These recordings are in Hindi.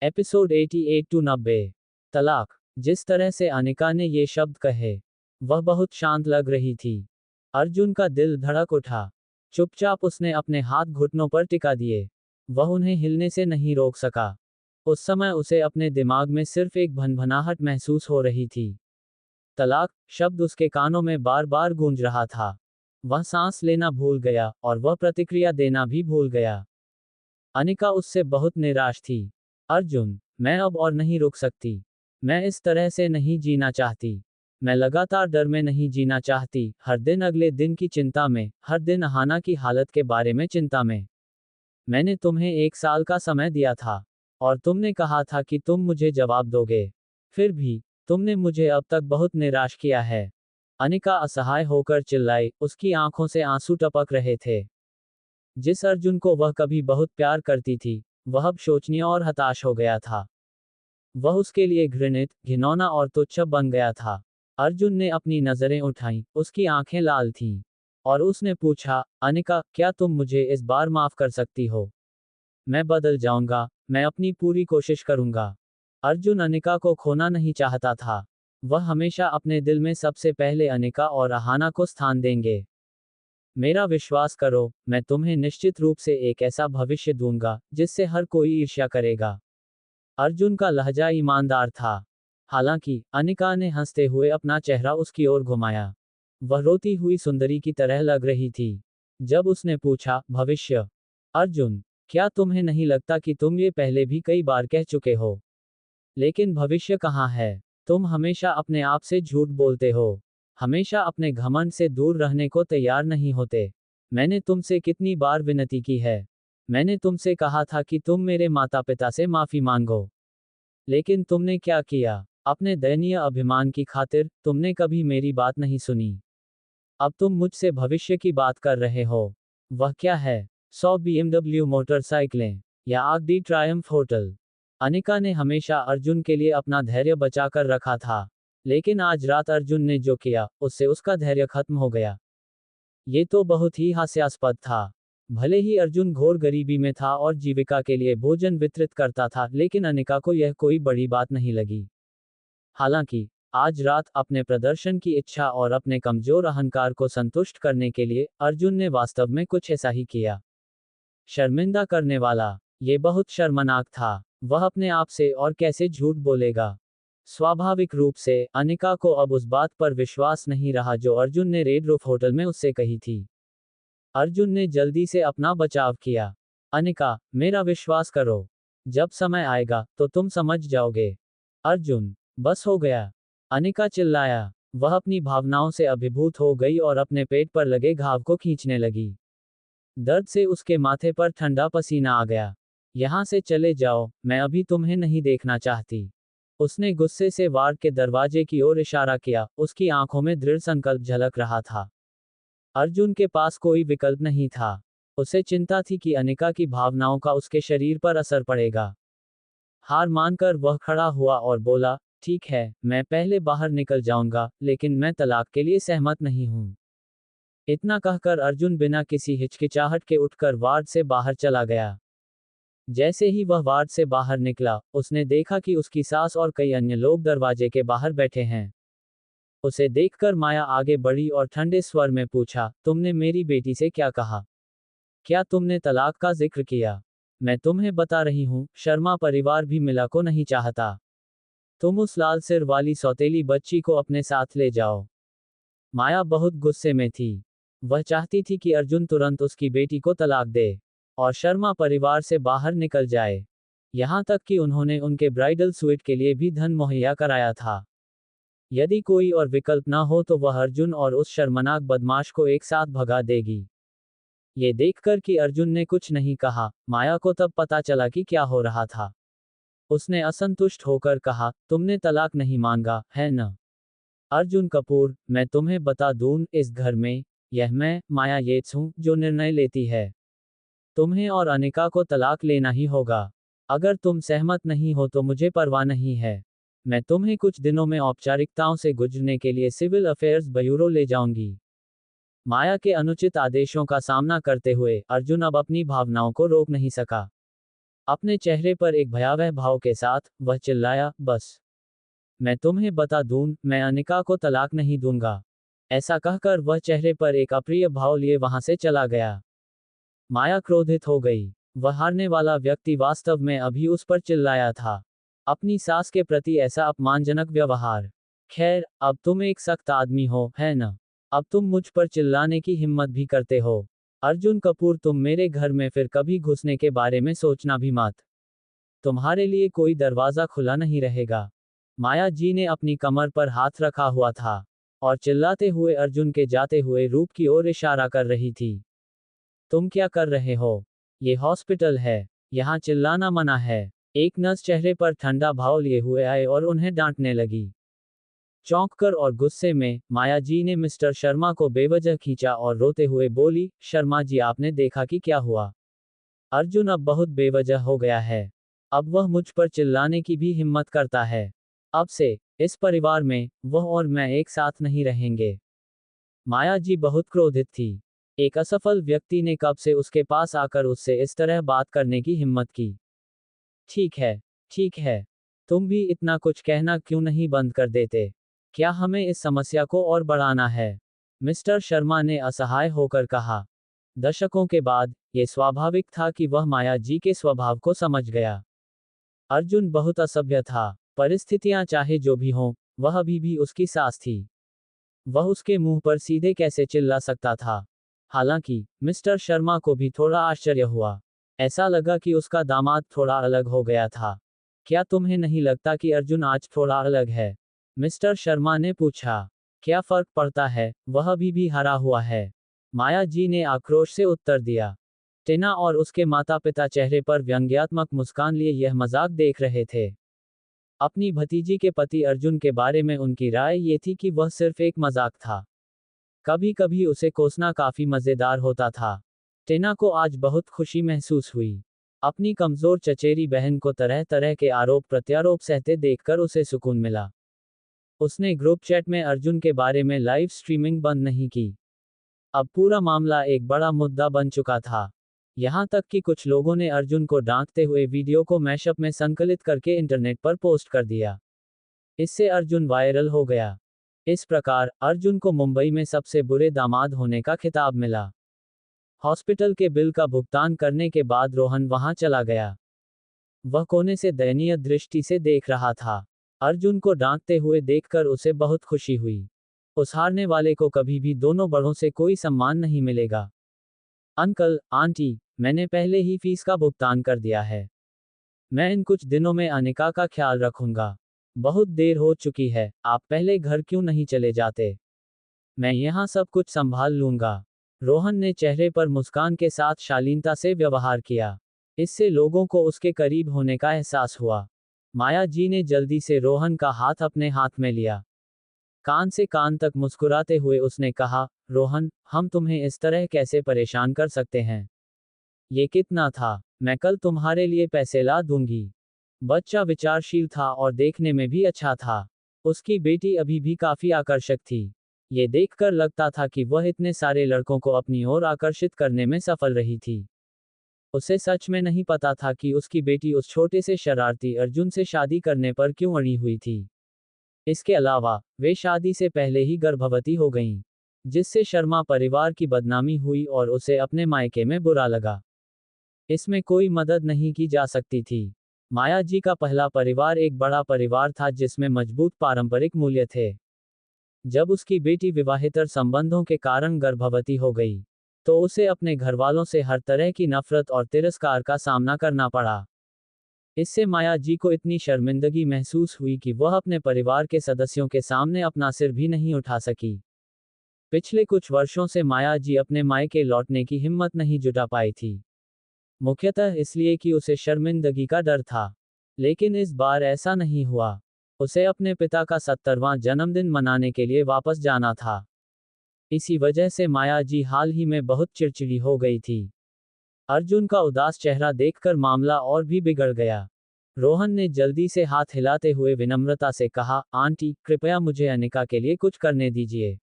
Episode 88 to 90। तलाक। जिस तरह से अनिका ने ये शब्द कहे, वह बहुत शांत लग रही थी। अर्जुन का दिल धड़क उठा। चुपचाप उसने अपने हाथ घुटनों पर टिका दिए। वह उन्हें हिलने से नहीं रोक सका। उस समय उसे अपने दिमाग में सिर्फ एक भनभनाहट महसूस हो रही थी। तलाक शब्द उसके कानों में बार बार गूंज रहा था। वह सांस लेना भूल गया और वह प्रतिक्रिया देना भी भूल गया। अनिका उससे बहुत निराश थी। अर्जुन, मैं अब और नहीं रुक सकती। मैं इस तरह से नहीं जीना चाहती। मैं लगातार डर में नहीं जीना चाहती, हर दिन अगले दिन की चिंता में, हर दिन अहाना की हालत के बारे में चिंता में। मैंने तुम्हें 1 साल का समय दिया था और तुमने कहा था कि तुम मुझे जवाब दोगे। फिर भी तुमने मुझे अब तक बहुत निराश किया है। अनिका असहाय होकर चिल्लाई, उसकी आंखों से आंसू टपक रहे थे। जिस अर्जुन को वह कभी बहुत प्यार करती थी, वह अब शोचनीय और हताश हो गया था। वह उसके लिए घृणित, घिनौना और तुच्छ बन गया था। अर्जुन ने अपनी नजरें उठाईं, उसकी आंखें लाल थीं। और उसने पूछा, अनिका, क्या तुम मुझे इस बार माफ कर सकती हो? मैं बदल जाऊंगा, मैं अपनी पूरी कोशिश करूंगा। अर्जुन अनिका को खोना नहीं चाहता था। वह हमेशा अपने दिल में सबसे पहले अनिका और अहाना को स्थान देंगे। मेरा विश्वास करो, मैं तुम्हें निश्चित रूप से एक ऐसा भविष्य दूंगा जिससे हर कोई ईर्ष्या करेगा। अर्जुन का लहजा ईमानदार था। हालांकि अनिका ने हंसते हुए अपना चेहरा उसकी ओर घुमाया। वह रोती हुई सुंदरी की तरह लग रही थी। जब उसने पूछा, भविष्य? अर्जुन, क्या तुम्हें नहीं लगता कि तुम ये पहले भी कई बार कह चुके हो? लेकिन भविष्य कहाँ है? तुम हमेशा अपने आप से झूठ बोलते हो। हमेशा अपने घमंड से दूर रहने को तैयार नहीं होते। मैंने तुमसे कितनी बार विनती की है। मैंने तुमसे कहा था कि तुम मेरे माता पिता से माफी मांगो। लेकिन तुमने क्या किया? अपने दयनीय अभिमान की खातिर तुमने कभी मेरी बात नहीं सुनी। अब तुम मुझसे भविष्य की बात कर रहे हो। वह क्या है? 100 BMW मोटरसाइकिलें या आगडी ट्रायम्फ होटल? अनिका ने हमेशा अर्जुन के लिए अपना धैर्य बचा कर रखा था। लेकिन आज रात अर्जुन ने जो किया, उससे उसका धैर्य खत्म हो गया। ये तो बहुत ही हास्यास्पद था। भले ही अर्जुन घोर गरीबी में था और जीविका के लिए भोजन वितरित करता था, लेकिन अनिका को यह कोई बड़ी बात नहीं लगी। हालांकि आज रात अपने प्रदर्शन की इच्छा और अपने कमजोर अहंकार को संतुष्ट करने के लिए अर्जुन ने वास्तव में कुछ ऐसा ही किया। शर्मिंदा करने वाला। ये बहुत शर्मनाक था। वह अपने आप से और कैसे झूठ बोलेगा? स्वाभाविक रूप से अनिका को अब उस बात पर विश्वास नहीं रहा जो अर्जुन ने रेड रूफ होटल में उससे कही थी। अर्जुन ने जल्दी से अपना बचाव किया। अनिका, मेरा विश्वास करो। जब समय आएगा तो तुम समझ जाओगे। अर्जुन, बस हो गया। अनिका चिल्लाया। वह अपनी भावनाओं से अभिभूत हो गई और अपने पेट पर लगे घाव को खींचने लगी। दर्द से उसके माथे पर ठंडा पसीना आ गया। यहाँ से चले जाओ, मैं अभी तुम्हें नहीं देखना चाहती। उसने गुस्से से वार्ड के दरवाजे की ओर इशारा किया, उसकी आंखों में दृढ़ संकल्प झलक रहा था। अर्जुन के पास कोई विकल्प नहीं था। उसे चिंता थी कि अनिका की भावनाओं का उसके शरीर पर असर पड़ेगा। हार मानकर वह खड़ा हुआ और बोला, ठीक है, मैं पहले बाहर निकल जाऊंगा, लेकिन मैं तलाक के लिए सहमत नहीं हूं। इतना कहकर अर्जुन बिना किसी हिचकिचाहट के उठकर वार्ड से बाहर चला गया। जैसे ही वह वार्ड से बाहर निकला, उसने देखा कि उसकी सास और कई अन्य लोग दरवाजे के बाहर बैठे हैं। उसे देखकर माया आगे बढ़ी और ठंडे स्वर में पूछा, तुमने मेरी बेटी से क्या कहा? क्या तुमने तलाक का जिक्र किया? मैं तुम्हें बता रही हूँ, शर्मा परिवार भी मिला को नहीं चाहता। तुम उस लाल सिर वाली सौतेली बच्ची को अपने साथ ले जाओ। माया बहुत गुस्से में थी। वह चाहती थी कि अर्जुन तुरंत उसकी बेटी को तलाक दे और शर्मा परिवार से बाहर निकल जाए। यहाँ तक कि उन्होंने उनके ब्राइडल सूट के लिए भी धन मुहैया कराया था। यदि कोई और विकल्प न हो तो वह अर्जुन और उस शर्मनाक बदमाश को एक साथ भगा देगी। ये देखकर कि अर्जुन ने कुछ नहीं कहा, माया को तब पता चला कि क्या हो रहा था। उसने असंतुष्ट होकर कहा, तुमने तलाक नहीं मांगा, है न? अर्जुन कपूर, मैं तुम्हें बता दूं, इस घर में यह मैं, माया येट्स हूं, जो निर्णय लेती है। तुम्हें और अनिका को तलाक लेना ही होगा। अगर तुम सहमत नहीं हो तो मुझे परवाह नहीं है। मैं तुम्हें कुछ दिनों में औपचारिकताओं से गुजरने के लिए सिविल अफेयर्स ब्यूरो ले जाऊंगी। माया के अनुचित आदेशों का सामना करते हुए अर्जुन अब अपनी भावनाओं को रोक नहीं सका। अपने चेहरे पर एक भयावह भाव के साथ वह चिल्लाया, बस मैं तुम्हें बता दूं, मैं अनिका को तलाक नहीं दूंगा। ऐसा कहकर वह चेहरे पर एक अप्रिय भाव लिए वहां से चला गया। माया क्रोधित हो गई। वह हारने वाला व्यक्ति वास्तव में अभी उस पर चिल्लाया था। अपनी सास के प्रति ऐसा अपमानजनक व्यवहार। खैर, अब तुम एक सख्त आदमी हो, है न? अब तुम मुझ पर चिल्लाने की हिम्मत भी करते हो। अर्जुन कपूर, तुम मेरे घर में फिर कभी घुसने के बारे में सोचना भी मत। तुम्हारे लिए कोई दरवाजा खुला नहीं रहेगा। माया जी ने अपनी कमर पर हाथ रखा हुआ था और चिल्लाते हुए अर्जुन के जाते हुए रूप की ओर इशारा कर रही थी। तुम क्या कर रहे हो? ये हॉस्पिटल है, यहाँ चिल्लाना मना है। एक नर्स चेहरे पर ठंडा भाव लिए हुए आए और उन्हें डांटने लगी। चौंककर और गुस्से में माया जी ने मिस्टर शर्मा को बेवजह खींचा और रोते हुए बोली, शर्मा जी, आपने देखा कि क्या हुआ? अर्जुन अब बहुत बेवजह हो गया है। अब वह मुझ पर चिल्लाने की भी हिम्मत करता है। अब से इस परिवार में वह और मैं एक साथ नहीं रहेंगे। माया जी बहुत क्रोधित थी। एक असफल व्यक्ति ने कब से उसके पास आकर उससे इस तरह बात करने की हिम्मत की। ठीक है, ठीक है। तुम भी इतना कुछ कहना क्यों नहीं बंद कर देते? क्या हमें इस समस्या को और बढ़ाना है? मिस्टर शर्मा ने असहाय होकर कहा। दशकों के बाद ये स्वाभाविक था कि वह माया जी के स्वभाव को समझ गया। अर्जुन बहुत असभ्य था। परिस्थितियां चाहे जो भी हों, वह अभी भी उसकी सास थी। वह उसके मुंह पर सीधे कैसे चिल्ला सकता था? हालांकि मिस्टर शर्मा को भी थोड़ा आश्चर्य हुआ। ऐसा लगा कि उसका दामाद थोड़ा अलग हो गया था। क्या तुम्हें नहीं लगता कि अर्जुन आज थोड़ा अलग है? मिस्टर शर्मा ने पूछा। क्या फर्क पड़ता है, वह अभी भी हरा हुआ है। माया जी ने आक्रोश से उत्तर दिया। टीना और उसके माता पिता चेहरे पर व्यंग्यात्मक मुस्कान लिए यह मजाक देख रहे थे। अपनी भतीजी के पति अर्जुन के बारे में उनकी राय ये थी कि वह सिर्फ एक मजाक था। कभी कभी उसे कोसना काफी मजेदार होता था। टीना को आज बहुत खुशी महसूस हुई। अपनी कमजोर चचेरी बहन को तरह तरह के आरोप प्रत्यारोप सहते देखकर उसे सुकून मिला। उसने ग्रुप चैट में अर्जुन के बारे में लाइव स्ट्रीमिंग बंद नहीं की। अब पूरा मामला एक बड़ा मुद्दा बन चुका था। यहाँ तक कि कुछ लोगों ने अर्जुन को डांटते हुए वीडियो को मैशअप में संकलित करके इंटरनेट पर पोस्ट कर दिया। इससे अर्जुन वायरल हो गया। इस प्रकार अर्जुन को मुंबई में सबसे बुरे दामाद होने का खिताब मिला। हॉस्पिटल के बिल का भुगतान करने के बाद रोहन वहां चला गया। वह कोने से दयनीय दृष्टि से देख रहा था। अर्जुन को डांटते हुए देखकर उसे बहुत खुशी हुई। उस हारने वाले को कभी भी दोनों बड़ों से कोई सम्मान नहीं मिलेगा। अंकल, आंटी, मैंने पहले ही फीस का भुगतान कर दिया है। मैं इन कुछ दिनों में अनिका का ख्याल रखूंगा। बहुत देर हो चुकी है, आप पहले घर क्यों नहीं चले जाते? मैं यहाँ सब कुछ संभाल लूंगा। रोहन ने चेहरे पर मुस्कान के साथ शालीनता से व्यवहार किया। इससे लोगों को उसके करीब होने का एहसास हुआ। माया जी ने जल्दी से रोहन का हाथ अपने हाथ में लिया। कान से कान तक मुस्कुराते हुए उसने कहा, रोहन, हम तुम्हें इस तरह कैसे परेशान कर सकते हैं? ये कितना था? मैं कल तुम्हारे लिए पैसे ला दूंगी। बच्चा विचारशील था और देखने में भी अच्छा था। उसकी बेटी अभी भी काफी आकर्षक थी। ये देखकर लगता था कि वह इतने सारे लड़कों को अपनी ओर आकर्षित करने में सफल रही थी। उसे सच में नहीं पता था कि उसकी बेटी उस छोटे से शरारती अर्जुन से शादी करने पर क्यों अड़ी हुई थी। इसके अलावा वे शादी से पहले ही गर्भवती हो गईं, जिससे शर्मा परिवार की बदनामी हुई और उसे अपने मायके में बुरा लगा। इसमें कोई मदद नहीं की जा सकती थी। माया जी का पहला परिवार एक बड़ा परिवार था जिसमें मजबूत पारंपरिक मूल्य थे। जब उसकी बेटी विवाहेतर संबंधों के कारण गर्भवती हो गई, तो उसे अपने घरवालों से हर तरह की नफरत और तिरस्कार का सामना करना पड़ा। इससे माया जी को इतनी शर्मिंदगी महसूस हुई कि वह अपने परिवार के सदस्यों के सामने अपना सिर भी नहीं उठा सकी। पिछले कुछ वर्षों से माया जी अपने मायके लौटने की हिम्मत नहीं जुटा पाई थी। मुख्यतः इसलिए कि उसे शर्मिंदगी का डर था। लेकिन इस बार ऐसा नहीं हुआ। उसे अपने पिता का 70वां जन्मदिन मनाने के लिए वापस जाना था। इसी वजह से माया जी हाल ही में बहुत चिड़चिड़ी हो गई थी। अर्जुन का उदास चेहरा देखकर मामला और भी बिगड़ गया। रोहन ने जल्दी से हाथ हिलाते हुए विनम्रता से कहा, आंटी, कृपया मुझे अनिका के लिए कुछ करने दीजिए।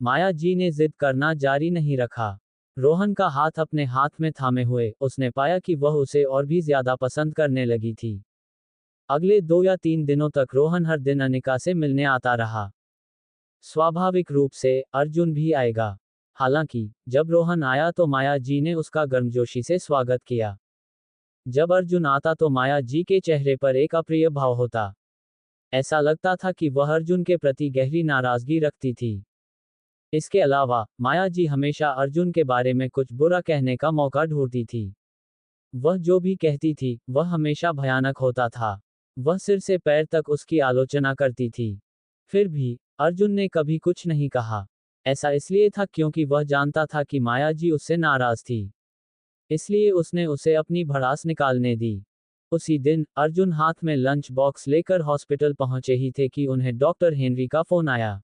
माया जी ने जिद करना जारी नहीं रखा। रोहन का हाथ अपने हाथ में थामे हुए उसने पाया कि वह उसे और भी ज्यादा पसंद करने लगी थी। अगले 2 या 3 दिनों तक रोहन हर दिन अनिका से मिलने आता रहा। स्वाभाविक रूप से अर्जुन भी आएगा। हालांकि जब रोहन आया तो माया जी ने उसका गर्मजोशी से स्वागत किया। जब अर्जुन आता तो माया जी के चेहरे पर एक अप्रिय भाव होता। ऐसा लगता था कि वह अर्जुन के प्रति गहरी नाराजगी रखती थी। इसके अलावा माया जी हमेशा अर्जुन के बारे में कुछ बुरा कहने का मौका ढूंढती थी। वह जो भी कहती थी वह हमेशा भयानक होता था। वह सिर से पैर तक उसकी आलोचना करती थी। फिर भी अर्जुन ने कभी कुछ नहीं कहा। ऐसा इसलिए था क्योंकि वह जानता था कि माया जी उससे नाराज थी। इसलिए उसने उसे अपनी भड़ास निकालने दी। उसी दिन अर्जुन हाथ में लंच बॉक्स लेकर हॉस्पिटल पहुंचे ही थे कि उन्हें डॉक्टर हेनरी का फोन आया।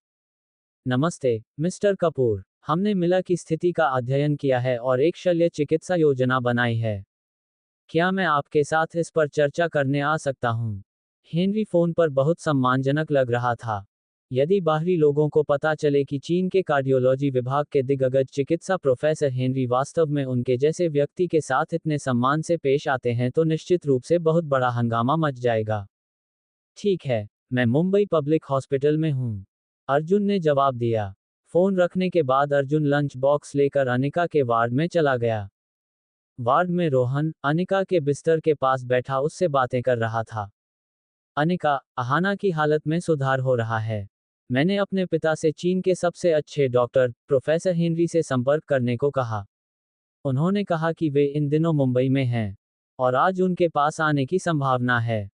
नमस्ते मिस्टर कपूर, हमने मिला की स्थिति का अध्ययन किया है और एक शल्य चिकित्सा योजना बनाई है। क्या मैं आपके साथ इस पर चर्चा करने आ सकता हूँ? हेनरी फोन पर बहुत सम्मानजनक लग रहा था। यदि बाहरी लोगों को पता चले कि चीन के कार्डियोलॉजी विभाग के दिग्गज चिकित्सा प्रोफेसर हेनरी वास्तव में उनके जैसे व्यक्ति के साथ इतने सम्मान से पेश आते हैं तो निश्चित रूप से बहुत बड़ा हंगामा मच जाएगा। ठीक है, मैं मुंबई पब्लिक हॉस्पिटल में हूँ, अर्जुन ने जवाब दिया। फोन रखने के बाद अर्जुन लंच बॉक्स लेकर अनिका के वार्ड में चला गया। वार्ड में रोहन अनिका के बिस्तर के पास बैठा उससे बातें कर रहा था। अनिका, अहाना की हालत में सुधार हो रहा है। मैंने अपने पिता से चीन के सबसे अच्छे डॉक्टर प्रोफेसर हेनरी से संपर्क करने को कहा। उन्होंने कहा कि वे इन दिनों मुंबई में हैं और आज उनके पास आने की संभावना है।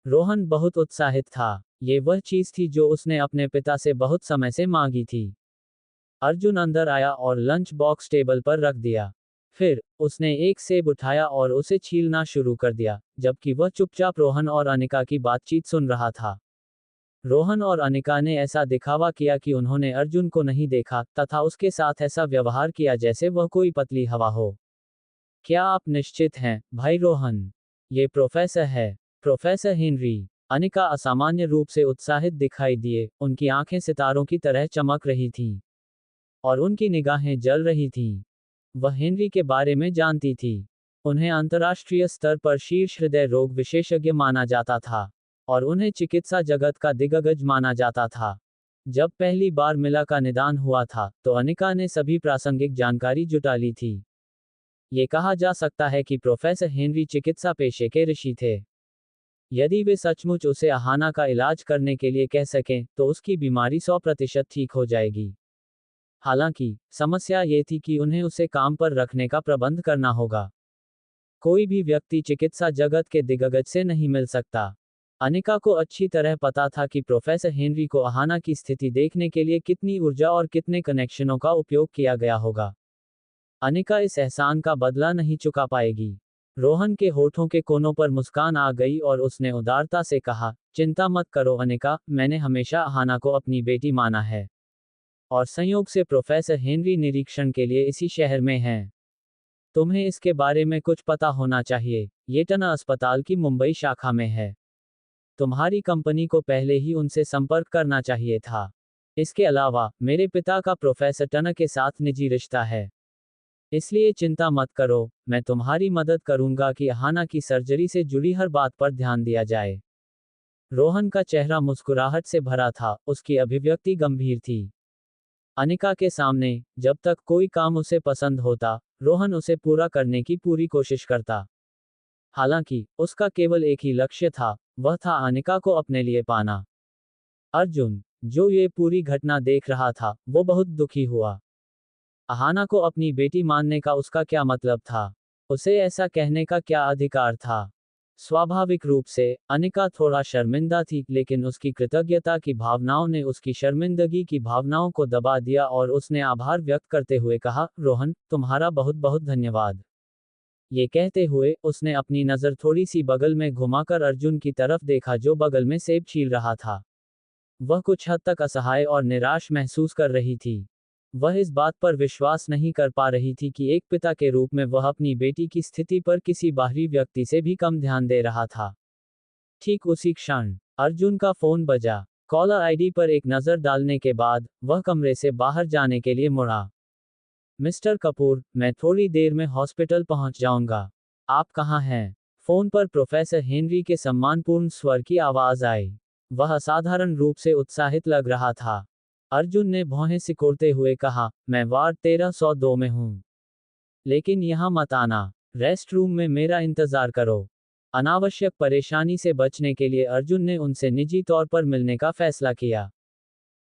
रोहन बहुत उत्साहित था। ये वह चीज थी जो उसने अपने पिता से बहुत समय से मांगी थी। अर्जुन अंदर आया और लंच बॉक्स टेबल पर रख दिया। फिर उसने एक सेब उठाया और उसे छीलना शुरू कर दिया, जबकि वह चुपचाप रोहन और अनिका की बातचीत सुन रहा था। रोहन और अनिका ने ऐसा दिखावा किया कि उन्होंने अर्जुन को नहीं देखा तथा उसके साथ ऐसा व्यवहार किया जैसे वह कोई पतली हवा हो। क्या आप निश्चित हैं, भाई रोहन? ये प्रोफेसर है, प्रोफेसर हेनरी। अनिका असामान्य रूप से उत्साहित दिखाई दिए, उनकी आंखें सितारों की तरह चमक रही थीं और उनकी निगाहें जल रही थीं। वह हेनरी के बारे में जानती थी। उन्हें अंतर्राष्ट्रीय स्तर पर शीर्ष हृदय रोग विशेषज्ञ माना जाता था और उन्हें चिकित्सा जगत का दिग्गज माना जाता था। जब पहली बार मिला का निदान हुआ था तो अनिका ने सभी प्रासंगिक जानकारी जुटा ली थी। ये कहा जा सकता है कि प्रोफेसर हेनरी चिकित्सा पेशे के ऋषि थे। यदि वे सचमुच उसे अहाना का इलाज करने के लिए कह सकें तो उसकी बीमारी 100% ठीक हो जाएगी। हालांकि समस्या ये थी कि उन्हें उसे काम पर रखने का प्रबंध करना होगा। कोई भी व्यक्ति चिकित्सा जगत के दिग्गज से नहीं मिल सकता। अनिका को अच्छी तरह पता था कि प्रोफेसर हेनरी को अहाना की स्थिति देखने के लिए कितनी ऊर्जा और कितने कनेक्शनों का उपयोग किया गया होगा। अनिका इस एहसान का बदला नहीं चुका पाएगी। रोहन के होठों के कोनों पर मुस्कान आ गई और उसने उदारता से कहा, चिंता मत करो अनिका, मैंने हमेशा अहाना को अपनी बेटी माना है और संयोग से प्रोफेसर हेनरी निरीक्षण के लिए इसी शहर में हैं। तुम्हें इसके बारे में कुछ पता होना चाहिए, ये टना अस्पताल की मुंबई शाखा में है। तुम्हारी कंपनी को पहले ही उनसे संपर्क करना चाहिए था। इसके अलावा मेरे पिता का प्रोफेसर टना के साथ निजी रिश्ता है। इसलिए चिंता मत करो, मैं तुम्हारी मदद करूंगा कि अहाना की सर्जरी से जुड़ी हर बात पर ध्यान दिया जाए। रोहन का चेहरा मुस्कुराहट से भरा था, उसकी अभिव्यक्ति गंभीर थी। अनिका के सामने जब तक कोई काम उसे पसंद होता, रोहन उसे पूरा करने की पूरी कोशिश करता। हालांकि उसका केवल एक ही लक्ष्य था, वह था अनिका को अपने लिए पाना। अर्जुन, जो ये पूरी घटना देख रहा था, वो बहुत दुखी हुआ। अहाना को अपनी बेटी मानने का उसका क्या मतलब था? उसे ऐसा कहने का क्या अधिकार था? स्वाभाविक रूप से अनिका थोड़ा शर्मिंदा थी, लेकिन उसकी कृतज्ञता की भावनाओं ने उसकी शर्मिंदगी की भावनाओं को दबा दिया और उसने आभार व्यक्त करते हुए कहा, रोहन, तुम्हारा बहुत बहुत धन्यवाद। ये कहते हुए उसने अपनी नज़र थोड़ी सी बगल में घुमाकर अर्जुन की तरफ देखा जो बगल में सेब छील रहा था। वह कुछ हद तक असहाय और निराश महसूस कर रही थी। वह इस बात पर विश्वास नहीं कर पा रही थी कि एक पिता के रूप में वह अपनी बेटी की स्थिति पर किसी बाहरी व्यक्ति से भी कम ध्यान दे रहा था। ठीक उसी क्षण अर्जुन का फोन बजा। कॉलर आईडी पर एक नज़र डालने के बाद वह कमरे से बाहर जाने के लिए मुड़ा। मिस्टर कपूर, मैं थोड़ी देर में हॉस्पिटल पहुंच जाऊंगा। आप कहाँ हैं? फोन पर प्रोफेसर हेनरी के सम्मानपूर्ण स्वर की आवाज आई। वह असाधारण रूप से उत्साहित लग रहा था। अर्जुन ने भौहें सिकोड़ते हुए कहा, मैं वार्ड 1302 में हूँ। लेकिन यहाँ मत आना। रेस्ट रूम में मेरा इंतजार करो। अनावश्यक परेशानी से बचने के लिए अर्जुन ने उनसे निजी तौर पर मिलने का फैसला किया।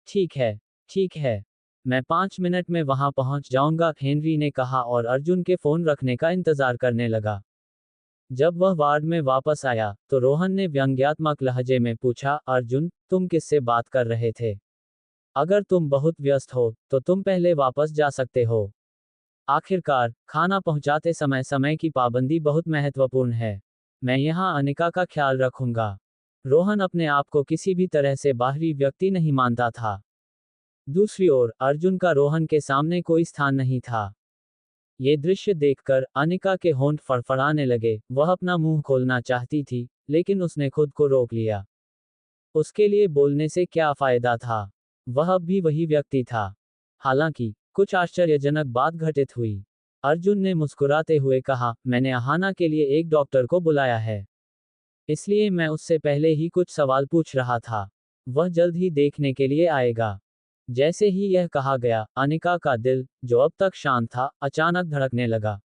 ठीक है, ठीक है। मैं 5 मिनट में वहां पहुंच जाऊंगा, हेनरी ने कहा और अर्जुन के फोन रखने का इंतजार करने लगा। जब वह वार्ड में वापस आया, तो रोहन ने व्यंग्यात्मक लहजे में पूछा, अर्जुन, तुम किससे बात कर रहे थे? अगर तुम बहुत व्यस्त हो, तो तुम पहले वापस जा सकते हो। आखिरकार, खाना पहुंचाते समय समय की पाबंदी बहुत महत्वपूर्ण है। मैं यहाँ अनिका का ख्याल रखूंगा। रोहन अपने आप को किसी भी तरह से बाहरी व्यक्ति नहीं मानता था। दूसरी ओर, अर्जुन का रोहन के सामने कोई स्थान नहीं था। ये दृश्य देखकर अनिका के होंठ फड़फड़ाने लगे। वह अपना मुंह खोलना चाहती थी, लेकिन उसने खुद को रोक लिया। उसके लिए बोलने से क्या फायदा था? वह अब भी वही व्यक्ति था। हालांकि, कुछ आश्चर्यजनक बात घटित हुई। अर्जुन ने मुस्कुराते हुए कहा, मैंने अहाना के लिए एक डॉक्टर को बुलाया है। इसलिए मैं उससे पहले ही कुछ सवाल पूछ रहा था। वह जल्द ही देखने के लिए आएगा। जैसे ही यह कहा गया, अनिका का दिल, जो अब तक शांत था, अचानक धड़कने लगा।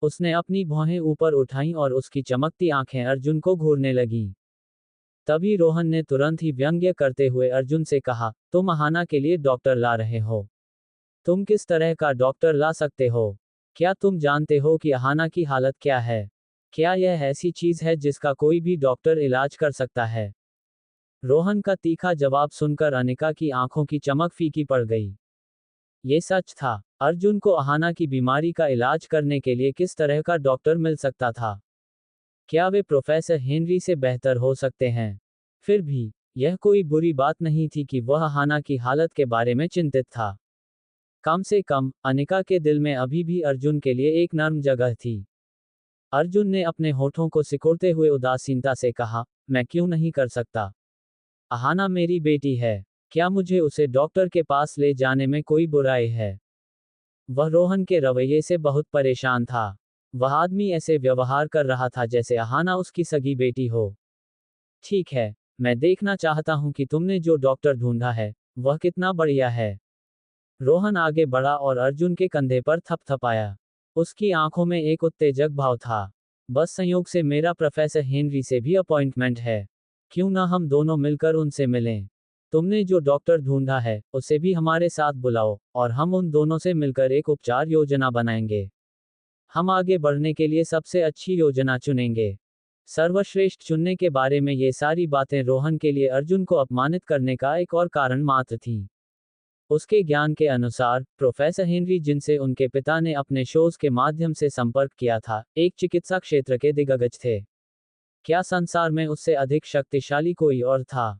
उसने अपनी भौहें ऊपर उठाईं और उसकी चमकती आंखें अर्जुन को घूरने लगीं। तभी रोहन ने तुरंत ही व्यंग्य करते हुए अर्जुन से कहा, तुम अहाना के लिए डॉक्टर ला रहे हो? तुम किस तरह का डॉक्टर ला सकते हो? क्या तुम जानते हो कि अहाना की हालत क्या है? क्या यह ऐसी चीज है जिसका कोई भी डॉक्टर इलाज कर सकता है? रोहन का तीखा जवाब सुनकर अनिका की आंखों की चमक फीकी पड़ गई। ये सच था। अर्जुन को अहाना की बीमारी का इलाज करने के लिए किस तरह का डॉक्टर मिल सकता था? क्या वे प्रोफेसर हेनरी से बेहतर हो सकते हैं? फिर भी, यह कोई बुरी बात नहीं थी कि वह अहाना की हालत के बारे में चिंतित था। कम से कम, अनिका के दिल में अभी भी अर्जुन के लिए एक नर्म जगह थी। अर्जुन ने अपने होठों को सिकोड़ते हुए उदासीनता से कहा, मैं क्यों नहीं कर सकता? अहाना मेरी बेटी है। क्या मुझे उसे डॉक्टर के पास ले जाने में कोई बुराई है? वह रोहन के रवैये से बहुत परेशान था। वह आदमी ऐसे व्यवहार कर रहा था जैसे अहाना उसकी सगी बेटी हो। ठीक है, मैं देखना चाहता हूं कि तुमने जो डॉक्टर ढूंढा है, वह कितना बढ़िया है। रोहन आगे बढ़ा और अर्जुन के कंधे पर थपथपाया। उसकी आंखों में एक उत्तेजक भाव था। बस संयोग से मेरा प्रोफेसर हेनरी से भी अपॉइंटमेंट है। क्यों ना हम दोनों मिलकर उनसे मिलें? तुमने जो डॉक्टर ढूंढा है, उसे भी हमारे साथ बुलाओ, और हम उन दोनों से मिलकर एक उपचार योजना बनाएंगे। हम आगे बढ़ने के लिए सबसे अच्छी योजना चुनेंगे। सर्वश्रेष्ठ चुनने के बारे में ये सारी बातें रोहन के लिए अर्जुन को अपमानित करने का एक और कारण मात्र थीं। उसके ज्ञान के अनुसार, प्रोफेसर हेनरी, जिनसे उनके पिता ने अपने शोज के माध्यम से संपर्क किया था, एक चिकित्सा क्षेत्र के दिग्गज थे। क्या संसार में उससे अधिक शक्तिशाली कोई और था?